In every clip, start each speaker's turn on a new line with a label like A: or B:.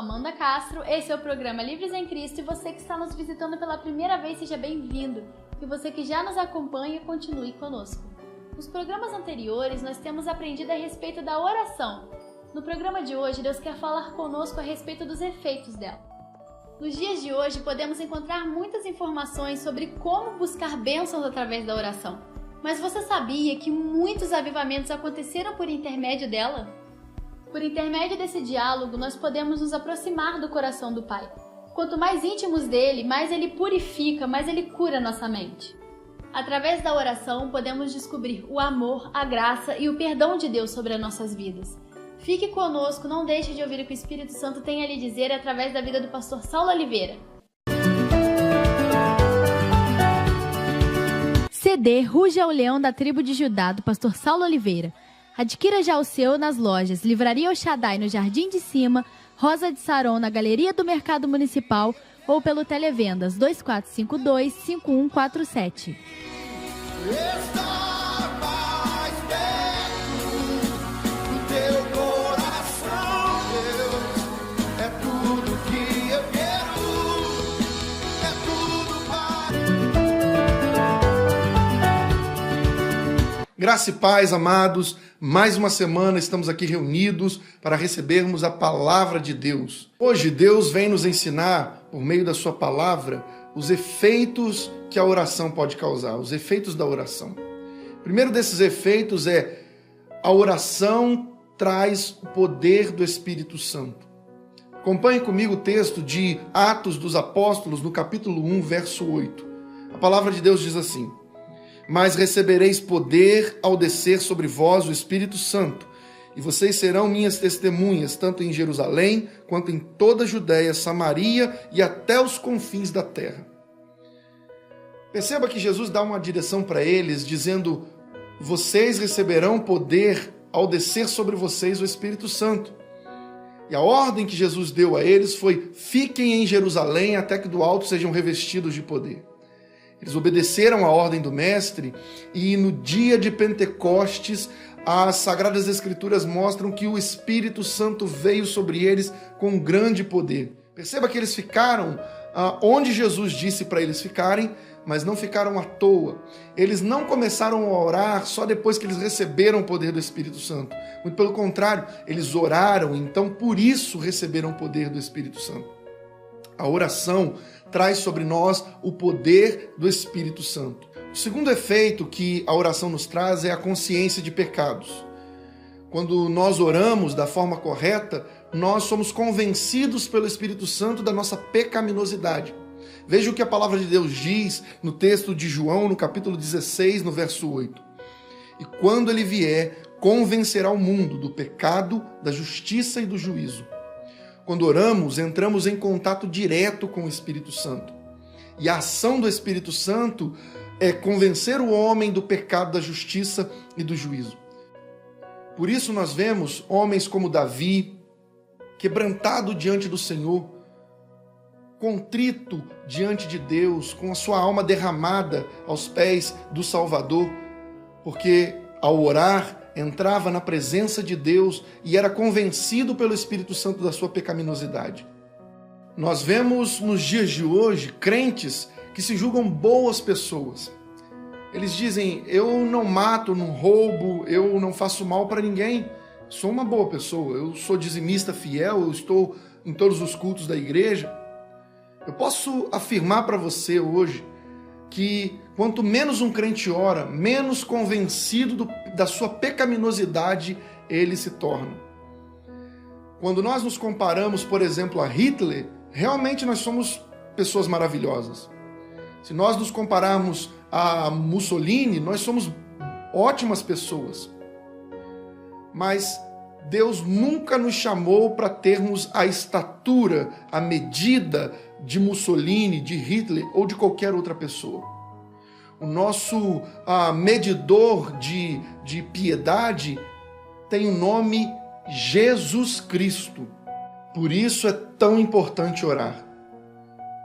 A: Amanda Castro, esse é o programa Livres em Cristo e você que está nos visitando pela primeira vez, seja bem-vindo. E você que já nos acompanha, continue conosco. Nos programas anteriores, nós temos aprendido a respeito da oração. No programa de hoje, Deus quer falar conosco a respeito dos efeitos dela. Nos dias de hoje, podemos encontrar muitas informações sobre como buscar bênçãos através da oração. Mas você sabia que muitos avivamentos aconteceram por intermédio dela? Por intermédio desse diálogo, nós podemos nos aproximar do coração do Pai. Quanto mais íntimos dele, mais ele purifica, mais ele cura nossa mente. Através da oração, podemos descobrir o amor, a graça e o perdão de Deus sobre as nossas vidas. Fique conosco, não deixe de ouvir o que o Espírito Santo tem a lhe dizer através da vida do pastor Saulo Oliveira. CD Ruge ao Leão da Tribo de Judá, do pastor Saulo Oliveira. Adquira já o seu nas lojas Livraria El Shaddai no Jardim de Cima, Rosa de Saron na Galeria do Mercado Municipal ou pelo Televendas 2452-5147.
B: Graça e paz, amados, mais uma semana estamos aqui reunidos para recebermos a palavra de Deus. Hoje Deus vem nos ensinar, por meio da sua palavra, os efeitos que a oração pode causar, os efeitos da oração. O primeiro desses efeitos é a oração traz o poder do Espírito Santo. Acompanhe comigo o texto de Atos dos Apóstolos, no capítulo 1, verso 8. A palavra de Deus diz assim: mas recebereis poder ao descer sobre vós o Espírito Santo, e vocês serão minhas testemunhas, tanto em Jerusalém, quanto em toda a Judéia, Samaria e até os confins da terra. Perceba que Jesus dá uma direção para eles, dizendo: vocês receberão poder ao descer sobre vocês o Espírito Santo. E a ordem que Jesus deu a eles foi: fiquem em Jerusalém até que do alto sejam revestidos de poder. Eles obedeceram a ordem do Mestre e no dia de Pentecostes, as Sagradas Escrituras mostram que o Espírito Santo veio sobre eles com grande poder. Perceba que eles ficaram onde Jesus disse para eles ficarem, mas não ficaram à toa. Eles não começaram a orar só depois que eles receberam o poder do Espírito Santo. Muito pelo contrário, eles oraram, então por isso receberam o poder do Espírito Santo. A oração traz sobre nós o poder do Espírito Santo. O segundo efeito que a oração nos traz é a consciência de pecados. Quando nós oramos da forma correta, nós somos convencidos pelo Espírito Santo da nossa pecaminosidade. Veja o que a palavra de Deus diz no texto de João, no capítulo 16, no verso 8. E quando ele vier, convencerá o mundo do pecado, da justiça e do juízo. Quando oramos, entramos em contato direto com o Espírito Santo. E a ação do Espírito Santo é convencer o homem do pecado, da justiça e do juízo. Por isso nós vemos homens como Davi, quebrantado diante do Senhor, contrito diante de Deus, com a sua alma derramada aos pés do Salvador, porque ao orar, entrava na presença de Deus e era convencido pelo Espírito Santo da sua pecaminosidade. Nós vemos nos dias de hoje crentes que se julgam boas pessoas. Eles dizem: eu não mato, não roubo, eu não faço mal para ninguém, sou uma boa pessoa, eu sou dizimista fiel, eu estou em todos os cultos da igreja. Eu posso afirmar para você hoje que quanto menos um crente ora, menos convencido da sua pecaminosidade ele se torna. Quando nós nos comparamos, por exemplo, a Hitler, realmente nós somos pessoas maravilhosas. Se nós nos compararmos a Mussolini, nós somos ótimas pessoas. Mas Deus nunca nos chamou para termos a estatura, a medida de Mussolini, de Hitler ou de qualquer outra pessoa. O nosso medidor de piedade tem o nome Jesus Cristo. Por isso é tão importante orar.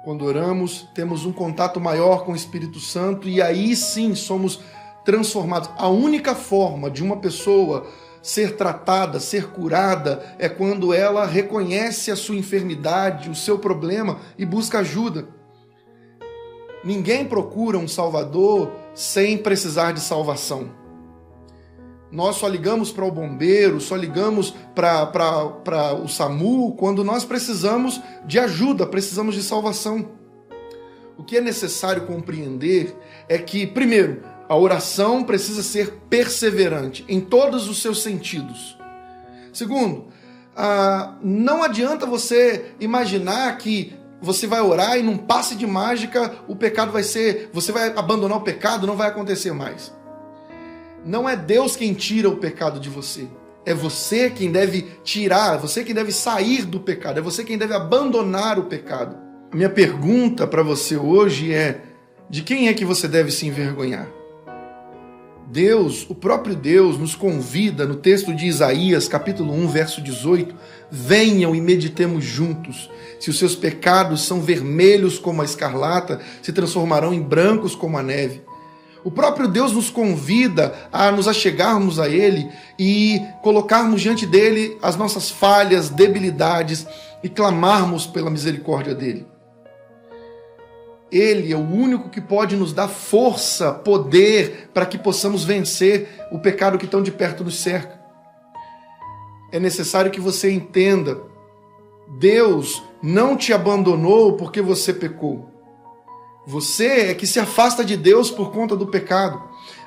B: Quando oramos, temos um contato maior com o Espírito Santo e aí sim somos transformados. A única forma de uma pessoa ser tratada, ser curada, é quando ela reconhece a sua enfermidade, o seu problema e busca ajuda. Ninguém procura um Salvador sem precisar de salvação. Nós só ligamos para o bombeiro, só ligamos para o SAMU quando nós precisamos de ajuda, precisamos de salvação. O que é necessário compreender é que, primeiro, a oração precisa ser perseverante em todos os seus sentidos. Segundo, não adianta você imaginar que você vai orar e num passe de mágica o pecado você vai abandonar o pecado, não vai acontecer mais. Não é Deus quem tira o pecado de você. É você quem deve tirar, é você quem deve sair do pecado, é você quem deve abandonar o pecado. A minha pergunta para você hoje é: de quem é que você deve se envergonhar? Deus, o próprio Deus, nos convida no texto de Isaías, capítulo 1, verso 18, venham e meditemos juntos. Se os seus pecados são vermelhos como a escarlata, se transformarão em brancos como a neve. O próprio Deus nos convida a nos achegarmos a Ele e colocarmos diante dEle as nossas falhas, debilidades e clamarmos pela misericórdia dEle. Ele é o único que pode nos dar força, poder, para que possamos vencer o pecado que tão de perto nos cerca. É necessário que você entenda: Deus não te abandonou porque você pecou. Você é que se afasta de Deus por conta do pecado.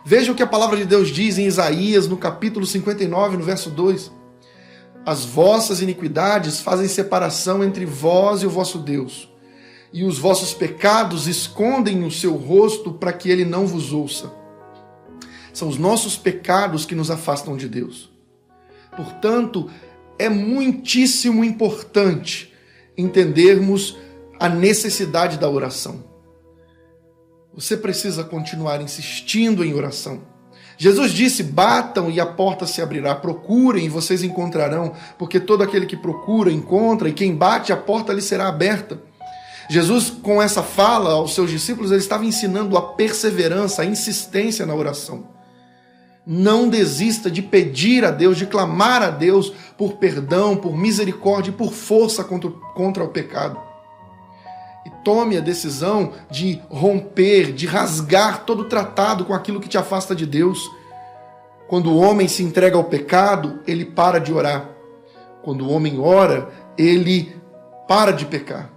B: Veja o que a palavra de Deus diz em Isaías, no capítulo 59, no verso 2. As vossas iniquidades fazem separação entre vós e o vosso Deus, e os vossos pecados escondem o seu rosto para que ele não vos ouça. São os nossos pecados que nos afastam de Deus. Portanto, é muitíssimo importante entendermos a necessidade da oração. Você precisa continuar insistindo em oração. Jesus disse: batam e a porta se abrirá, procurem e vocês encontrarão, porque todo aquele que procura, encontra, e quem bate, a porta lhe será aberta. Jesus, com essa fala aos seus discípulos, ele estava ensinando a perseverança, a insistência na oração. Não desista de pedir a Deus, de clamar a Deus por perdão, por misericórdia e por força contra o pecado. E tome a decisão de romper, de rasgar todo o tratado com aquilo que te afasta de Deus. Quando o homem se entrega ao pecado, ele para de orar. Quando o homem ora, ele para de pecar.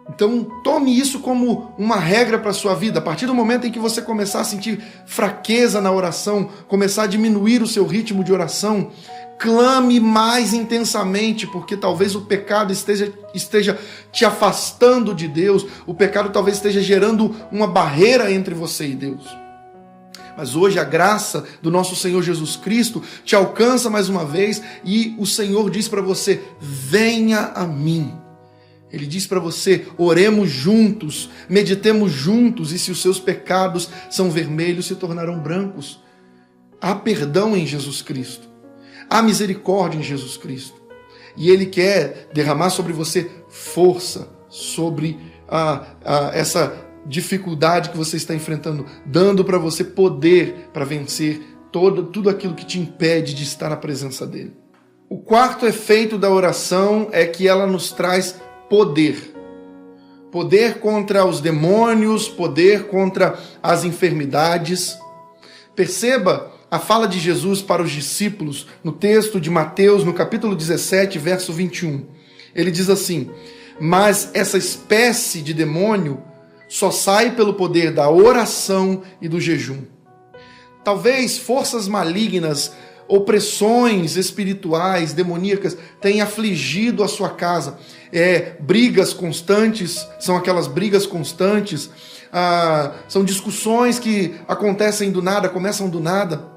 B: Então, tome isso como uma regra para a sua vida. A partir do momento em que você começar a sentir fraqueza na oração, começar a diminuir o seu ritmo de oração, clame mais intensamente, porque talvez o pecado esteja te afastando de Deus, o pecado talvez esteja gerando uma barreira entre você e Deus. Mas hoje a graça do nosso Senhor Jesus Cristo te alcança mais uma vez e o Senhor diz para você: venha a mim. Ele diz para você: oremos juntos, meditemos juntos, e se os seus pecados são vermelhos, se tornarão brancos. Há perdão em Jesus Cristo. Há misericórdia em Jesus Cristo. E Ele quer derramar sobre você força, sobre essa dificuldade que você está enfrentando, dando para você poder para vencer tudo aquilo que te impede de estar na presença dEle. O quarto efeito da oração é que ela nos traz poder. Poder contra os demônios, poder contra as enfermidades. Perceba a fala de Jesus para os discípulos no texto de Mateus, no capítulo 17, verso 21. Ele diz assim: mas essa espécie de demônio só sai pelo poder da oração e do jejum. Talvez forças malignas, opressões espirituais, demoníacas, tenham afligido a sua casa. Brigas constantes, são aquelas brigas constantes, são discussões que acontecem do nada, começam do nada.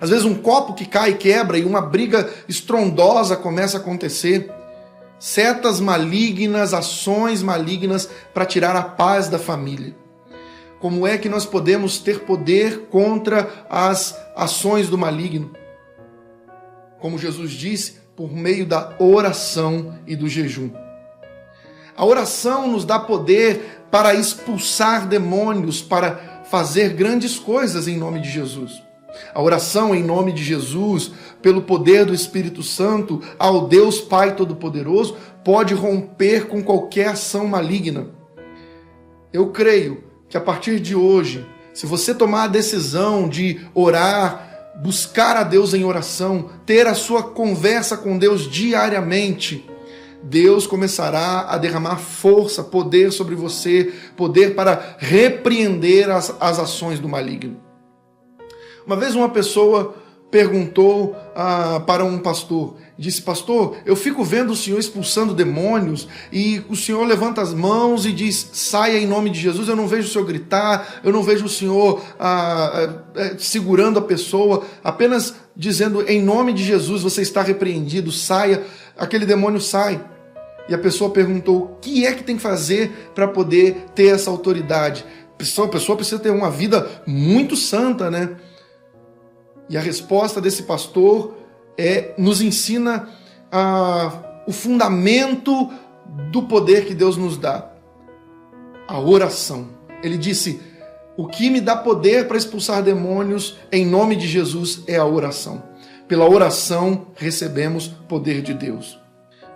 B: Às vezes um copo que cai e quebra e uma briga estrondosa começa a acontecer. Setas malignas, ações malignas para tirar a paz da família. Como é que nós podemos ter poder contra as ações do maligno? Como Jesus disse, por meio da oração e do jejum. A oração nos dá poder para expulsar demônios, para fazer grandes coisas em nome de Jesus. A oração em nome de Jesus, pelo poder do Espírito Santo, ao Deus Pai Todo-Poderoso, pode romper com qualquer ação maligna. Eu creio que a partir de hoje, se você tomar a decisão de orar, buscar a Deus em oração, ter a sua conversa com Deus diariamente, Deus começará a derramar força, poder sobre você, poder para repreender as ações do maligno. Uma vez uma pessoa perguntou para um pastor, disse: pastor, eu fico vendo o senhor expulsando demônios e o senhor levanta as mãos e diz: saia em nome de Jesus. Eu não vejo o senhor gritar, eu não vejo o senhor segurando a pessoa, apenas dizendo: em nome de Jesus você está repreendido, saia. Aquele demônio sai. E a pessoa perguntou: o que é que tem que fazer para poder ter essa autoridade? A pessoa precisa ter uma vida muito santa, né? E a resposta desse pastor nos ensina o fundamento do poder que Deus nos dá: a oração. Ele disse: o que me dá poder para expulsar demônios em nome de Jesus é a oração. Pela oração recebemos poder de Deus.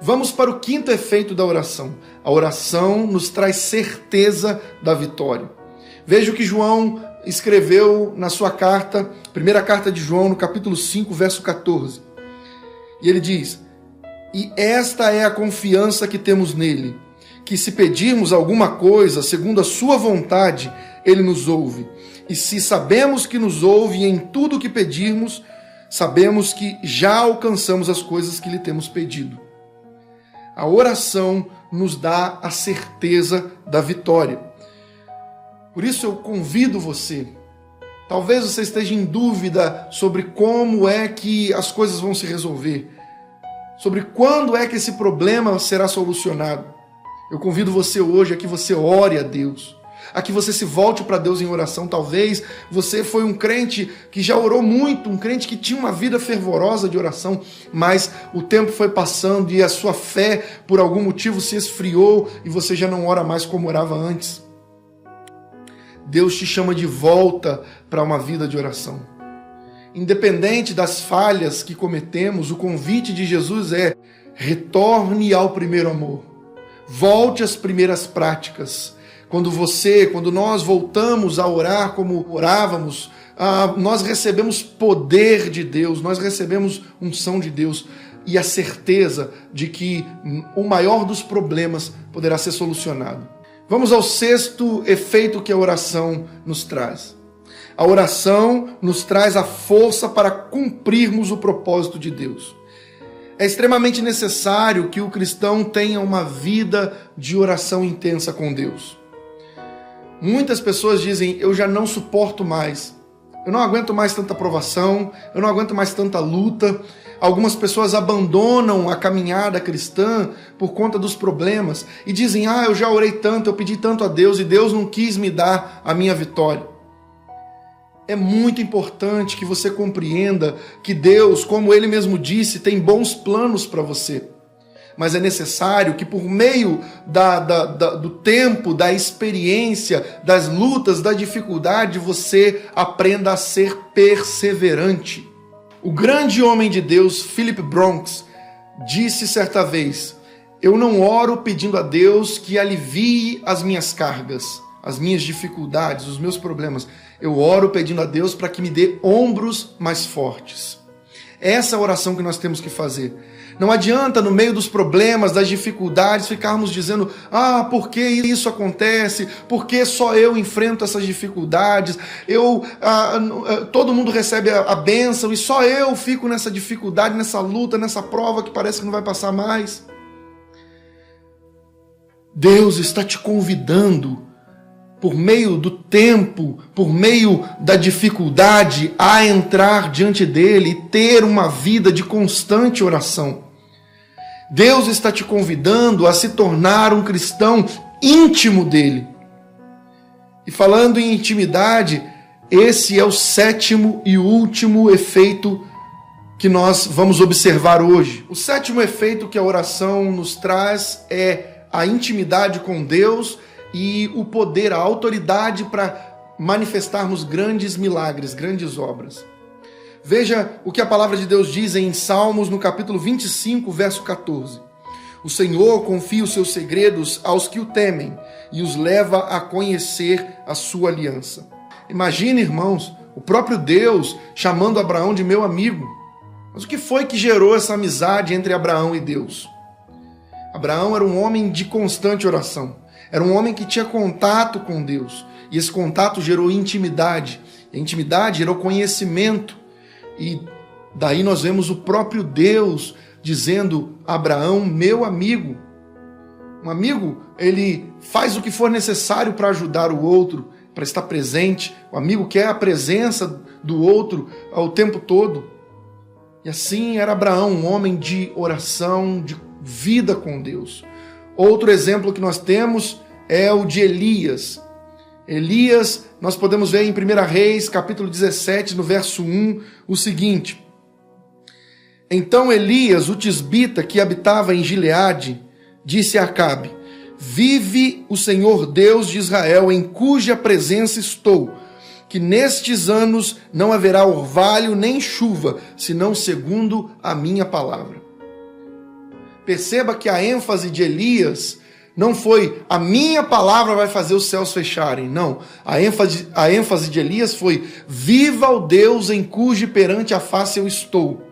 B: Vamos para o quinto efeito da oração. A oração nos traz certeza da vitória. Veja o que João escreveu na sua carta, primeira carta de João, no capítulo 5, verso 14. E ele diz: e esta é a confiança que temos nele, que se pedirmos alguma coisa segundo a sua vontade, ele nos ouve. E se sabemos que nos ouve em tudo o que pedirmos, sabemos que já alcançamos as coisas que lhe temos pedido. A oração nos dá a certeza da vitória. Por isso eu convido você, talvez você esteja em dúvida sobre como é que as coisas vão se resolver, sobre quando é que esse problema será solucionado. Eu convido você hoje a que você ore a Deus, a que você se volte para Deus em oração. Talvez você foi um crente que já orou muito, um crente que tinha uma vida fervorosa de oração, mas o tempo foi passando e a sua fé, por algum motivo, se esfriou e você já não ora mais como orava antes. Deus te chama de volta para uma vida de oração. Independente das falhas que cometemos, o convite de Jesus é: retorne ao primeiro amor. Volte às primeiras práticas. Quando nós voltamos a orar como orávamos, nós recebemos poder de Deus, nós recebemos unção de Deus e a certeza de que o maior dos problemas poderá ser solucionado. Vamos ao sexto efeito que a oração nos traz. A oração nos traz a força para cumprirmos o propósito de Deus. É extremamente necessário que o cristão tenha uma vida de oração intensa com Deus. Muitas pessoas dizem: eu já não suporto mais, eu não aguento mais tanta provação, eu não aguento mais tanta luta. Algumas pessoas abandonam a caminhada cristã por conta dos problemas e dizem: eu já orei tanto, eu pedi tanto a Deus e Deus não quis me dar a minha vitória. É muito importante que você compreenda que Deus, como Ele mesmo disse, tem bons planos para você. Mas é necessário que por meio do tempo, da experiência, das lutas, da dificuldade, você aprenda a ser perseverante. O grande homem de Deus, Philip Bronx, disse certa vez: eu não oro pedindo a Deus que alivie as minhas cargas, as minhas dificuldades, os meus problemas. Eu oro pedindo a Deus para que me dê ombros mais fortes. Essa é a oração que nós temos que fazer. Não adianta, no meio dos problemas, das dificuldades, ficarmos dizendo: por que isso acontece? Por que só eu enfrento essas dificuldades? Todo mundo recebe a bênção e só eu fico nessa dificuldade, nessa luta, nessa prova que parece que não vai passar mais. Deus está te convidando, por meio do tempo, por meio da dificuldade, a entrar diante dele e ter uma vida de constante oração. Deus está te convidando a se tornar um cristão íntimo dele. E falando em intimidade, esse é o sétimo e último efeito que nós vamos observar hoje. O sétimo efeito que a oração nos traz é a intimidade com Deus e o poder, a autoridade para manifestarmos grandes milagres, grandes obras. Veja o que a palavra de Deus diz em Salmos, no capítulo 25, verso 14. O Senhor confia os seus segredos aos que o temem e os leva a conhecer a sua aliança. Imagine, irmãos, o próprio Deus chamando Abraão de meu amigo. Mas o que foi que gerou essa amizade entre Abraão e Deus? Abraão era um homem de constante oração. Era um homem que tinha contato com Deus. E esse contato gerou intimidade. E a intimidade gerou conhecimento. E daí nós vemos o próprio Deus dizendo a Abraão, meu amigo. Um amigo, ele faz o que for necessário para ajudar o outro, para estar presente. O amigo quer a presença do outro ao tempo todo. E assim era Abraão, um homem de oração, de vida com Deus. Outro exemplo que nós temos é o de Elias. Elias, nós podemos ver em 1 Reis, capítulo 17, no verso 1, o seguinte: Então Elias, o tisbita que habitava em Gileade, disse a Acabe: Vive o Senhor Deus de Israel, em cuja presença estou, que nestes anos não haverá orvalho nem chuva, senão segundo a minha palavra. Perceba que a ênfase de Elias não foi a minha palavra vai fazer os céus fecharem. Não, a ênfase de Elias foi viva o Deus em cujo perante a face eu estou.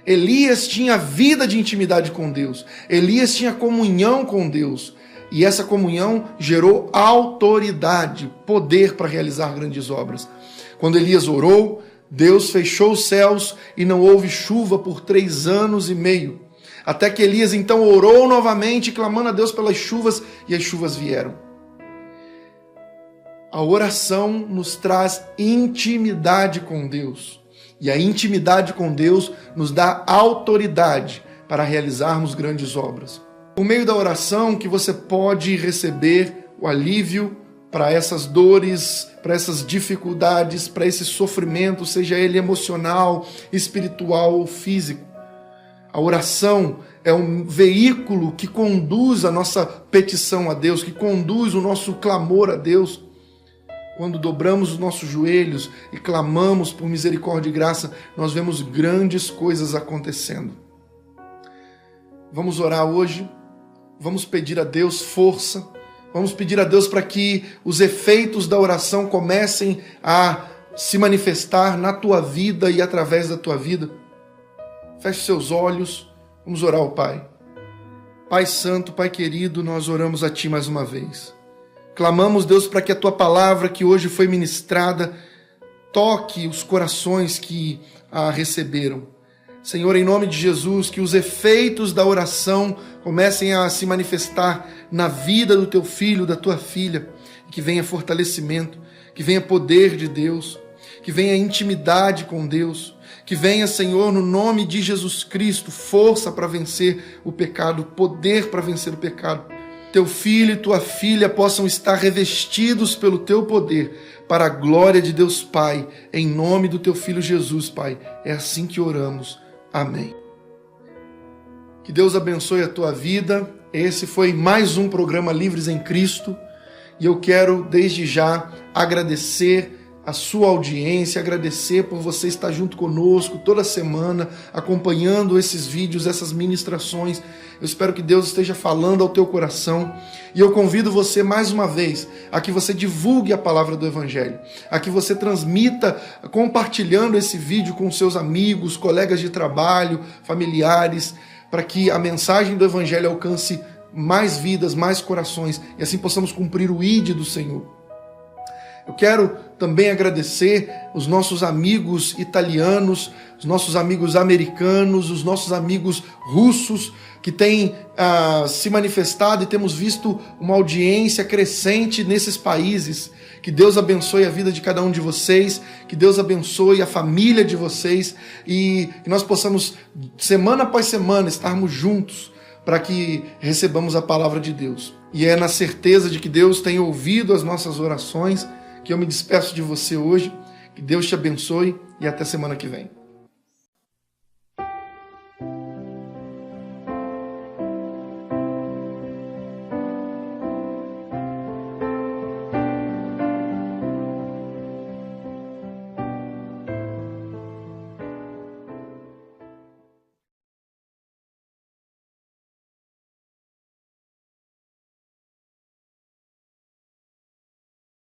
B: Elias tinha vida de intimidade com Deus. Elias tinha comunhão com Deus. E essa comunhão gerou autoridade, poder para realizar grandes obras. Quando Elias orou, Deus fechou os céus e não houve chuva por 3 anos e meio. Até que Elias então orou novamente, clamando a Deus pelas chuvas, e as chuvas vieram. A oração nos traz intimidade com Deus. E a intimidade com Deus nos dá autoridade para realizarmos grandes obras. Por meio da oração que você pode receber o alívio para essas dores, para essas dificuldades, para esse sofrimento, seja ele emocional, espiritual ou físico. A oração é um veículo que conduz a nossa petição a Deus, que conduz o nosso clamor a Deus. Quando dobramos os nossos joelhos e clamamos por misericórdia e graça, nós vemos grandes coisas acontecendo. Vamos orar hoje, vamos pedir a Deus força, vamos pedir a Deus para que os efeitos da oração comecem a se manifestar na tua vida e através da tua vida. Feche seus olhos, vamos orar ao Pai. Pai Santo, Pai querido, nós oramos a Ti mais uma vez. Clamamos, Deus, para que a Tua palavra que hoje foi ministrada toque os corações que a receberam. Senhor, em nome de Jesus, que os efeitos da oração comecem a se manifestar na vida do Teu filho, da Tua filha, que venha fortalecimento, que venha poder de Deus, que venha intimidade com Deus, que venha, Senhor, no nome de Jesus Cristo, força para vencer o pecado, poder para vencer o pecado. Teu filho e tua filha possam estar revestidos pelo teu poder, para a glória de Deus Pai, em nome do teu filho Jesus, Pai. É assim que oramos. Amém. Que Deus abençoe a tua vida. Esse foi mais um programa Livres em Cristo. E eu quero, desde já, agradecer a sua audiência, agradecer por você estar junto conosco toda semana, acompanhando esses vídeos, essas ministrações. Eu espero que Deus esteja falando ao teu coração. E eu convido você mais uma vez a que você divulgue a palavra do Evangelho, a que você transmita compartilhando esse vídeo com seus amigos, colegas de trabalho, familiares, para que a mensagem do Evangelho alcance mais vidas, mais corações, e assim possamos cumprir o ID do Senhor. Eu quero também agradecer os nossos amigos italianos, os nossos amigos americanos, os nossos amigos russos que têm se manifestado e temos visto uma audiência crescente nesses países. Que Deus abençoe a vida de cada um de vocês, que Deus abençoe a família de vocês e que nós possamos, semana após semana, estarmos juntos para que recebamos a palavra de Deus. E é na certeza de que Deus tem ouvido as nossas orações que eu me despeço de você hoje. Que Deus te abençoe e até semana que vem.